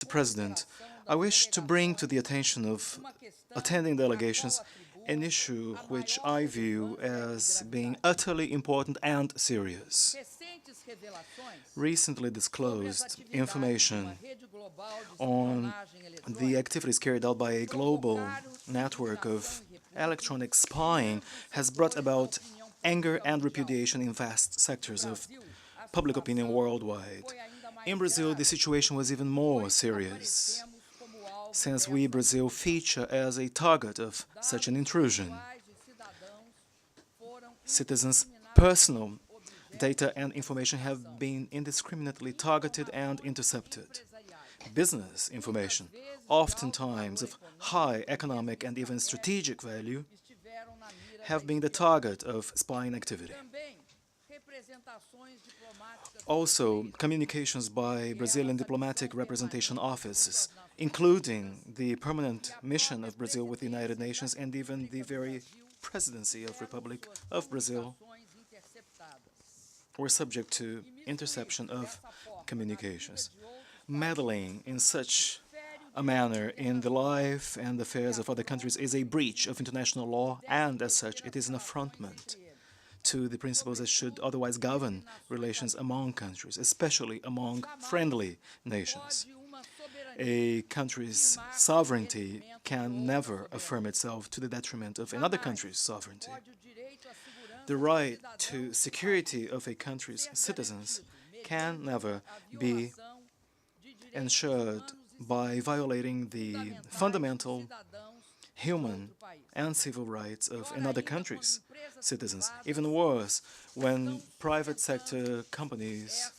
Mr. President, I wish to bring to the attention of attending delegations an issue which I view as being utterly important and serious. Recently disclosed information on the activities carried out by a global network of electronic spying has brought about anger and repudiation in vast sectors of public opinion worldwide. In Brazil, the situation was even more serious, since we, Brazil, feature as a target of such an intrusion. Citizens' personal data and information have been indiscriminately targeted and intercepted. Business information, oftentimes of high economic and even strategic value, have been the target of spying activity. Also, communications by Brazilian diplomatic representation offices, including the permanent mission of Brazil with the United Nations and even the very presidency of Republic of Brazil, were subject to interception of communications. Meddling in such a manner in the life and affairs of other countries is a breach of international law, and as such it is an affrontment to the principles that should otherwise govern relations among countries, especially among friendly nations. A country's sovereignty can never affirm itself to the detriment of another country's sovereignty. The right to security of a country's citizens can never be ensured by violating the fundamental human and civil rights of another country's citizens. Even worse, when private sector companies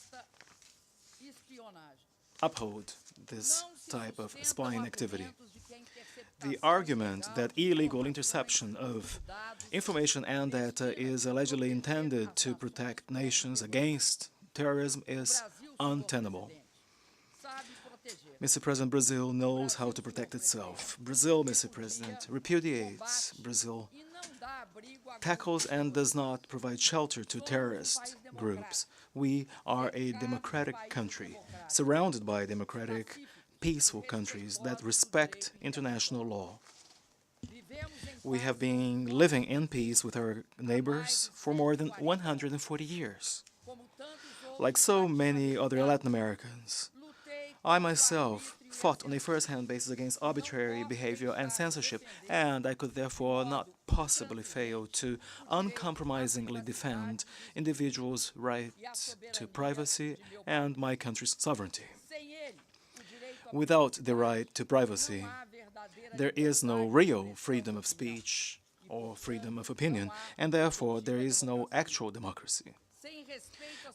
uphold this type of spying activity. The argument that illegal interception of information and data is allegedly intended to protect nations against terrorism is untenable. Mr. President, Brazil knows how to protect itself. Brazil, Mr. President, repudiates. Brazil tackles and does not provide shelter to terrorist groups. We are a democratic country, surrounded by democratic, peaceful countries that respect international law. We have been living in peace with our neighbors for more than 140 years. Like so many other Latin Americans, I myself fought on a first-hand basis against arbitrary behavior and censorship, and I could therefore not possibly fail to uncompromisingly defend individuals' right to privacy and my country's sovereignty. Without the right to privacy, there is no real freedom of speech or freedom of opinion, and therefore there is no actual democracy.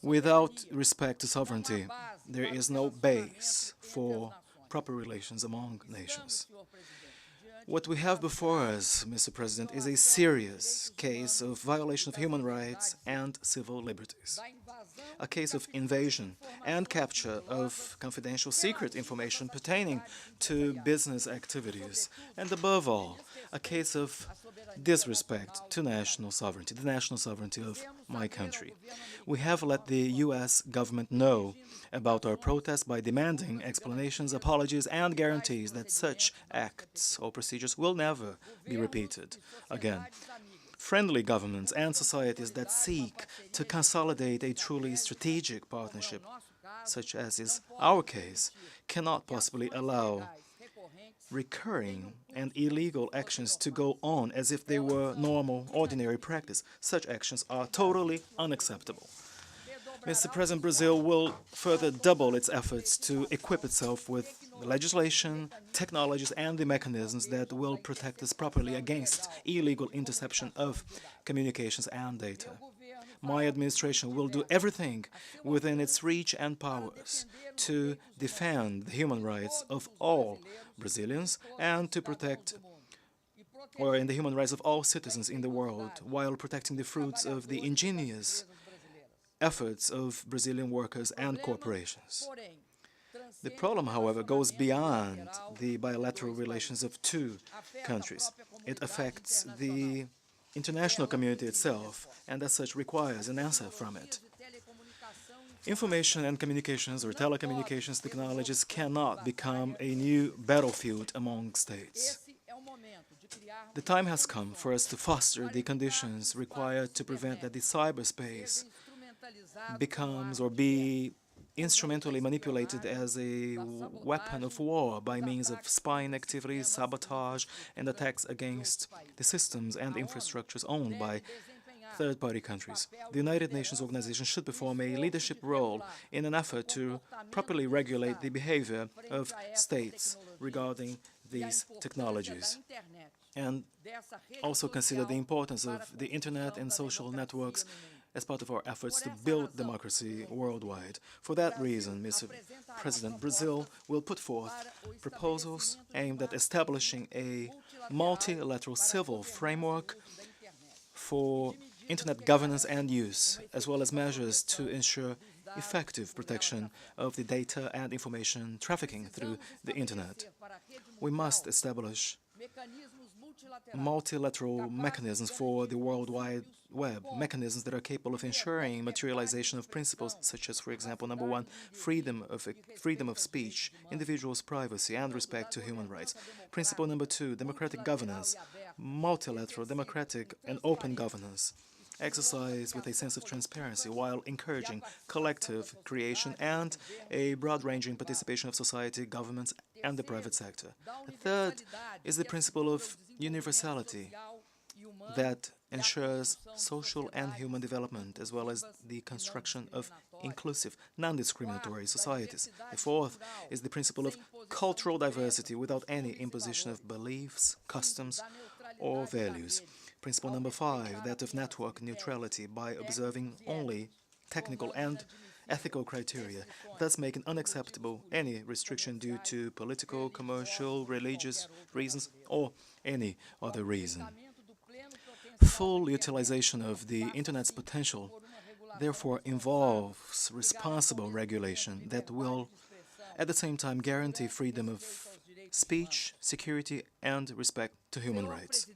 Without respect to sovereignty, there is no base for proper relations among nations. What we have before us, Mr. President, is a serious case of violation of human rights and civil liberties. A case of invasion and capture of confidential secret information pertaining to business activities, and above all, a case of disrespect to national sovereignty, the national sovereignty of my country. We have let the U.S. government know about our protest by demanding explanations, apologies, and guarantees that such acts or procedures will never be repeated again. Friendly governments and societies that seek to consolidate a truly strategic partnership, such as is our case, cannot possibly allow recurring and illegal actions to go on as if they were normal, ordinary practice. Such actions are totally unacceptable. Mr. President, Brazil will further double its efforts to equip itself with legislation, technologies, and the mechanisms that will protect us properly against illegal interception of communications and data. My administration will do everything within its reach and powers to defend the human rights of all Brazilians and to protect the human rights of all citizens in the world, while protecting the fruits of the ingenious efforts of Brazilian workers and corporations. The problem, however, goes beyond the bilateral relations of two countries. It affects the international community itself, and as such requires an answer from it. Information and communications or telecommunications technologies cannot become a new battlefield among states. The time has come for us to foster the conditions required to prevent that the cyberspace becomes or be instrumentally manipulated as a weapon of war by means of spying activities, sabotage, and attacks against the systems and infrastructures owned by third-party countries. The United Nations organization should perform a leadership role in an effort to properly regulate the behavior of states regarding these technologies, and also consider the importance of the internet and social networks as part of our efforts to build democracy worldwide. For that reason, Mr. President, Brazil will put forth proposals aimed at establishing a multilateral civil framework for internet governance and use, as well as measures to ensure effective protection of the data and information trafficking through the internet. We must establish multilateral mechanisms for the World Wide Web, mechanisms that are capable of ensuring materialization of principles such as, for example, number one, freedom of speech, individuals' privacy, and respect to human rights. Principle number two, democratic governance, multilateral, democratic, and open governance, exercised with a sense of transparency while encouraging collective creation and a broad-ranging participation of society, governments, and the private sector. The third is the principle of universality that ensures social and human development, as well as the construction of inclusive, non-discriminatory societies. The fourth is the principle of cultural diversity without any imposition of beliefs, customs, or values. Principle number five, that of network neutrality by observing only technical and ethical criteria, thus making unacceptable any restriction due to political, commercial, religious reasons, or any other reason. Full utilization of the Internet's potential therefore involves responsible regulation that will at the same time guarantee freedom of speech, security, and respect to human rights.